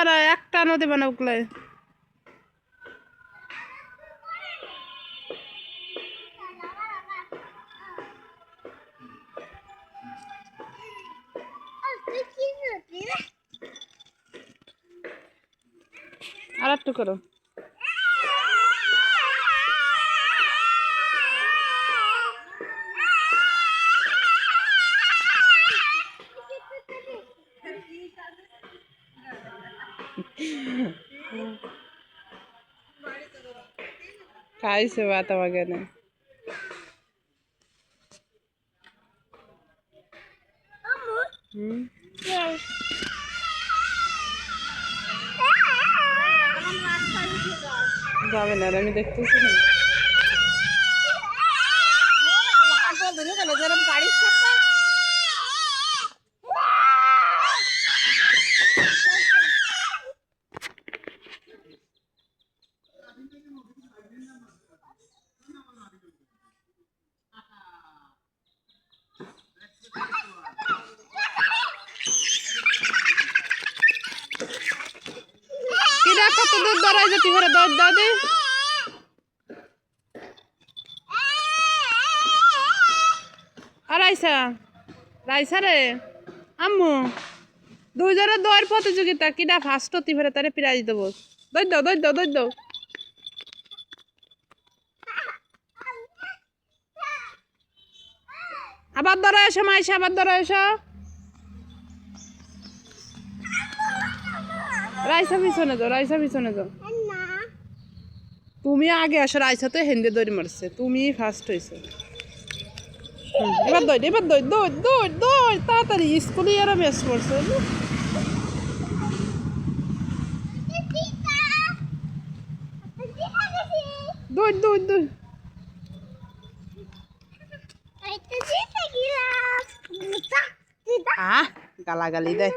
বানায় একটা নদী বানাবলে আর একটু করো খাইছে ভাত বাগানে যাবে না আমি দেখতেছি না কিরা কত দূর দৌড়াই যেতে পারে দৌড় দাও দে আর রাইসা রে আম্মু দুইজনের দৌড় প্রতিযোগিতা কিনা ফার্স্ট হতে পারে তারে প্রাইজ দেবো দৌড় দাও আবার ধরো এসো মাইসা আবার ধরো এসো রাইসা পিছনে যাও তুমি আগে আসো রাইসা তো হেন্দে দৌড়ি মারছে তুমি ফার্স্ট হয়েছো এবার দৌড় তাড়াতাড়ি স্কুলে আরো বেশ পড়ছে দৌড় গালাগালি দেয়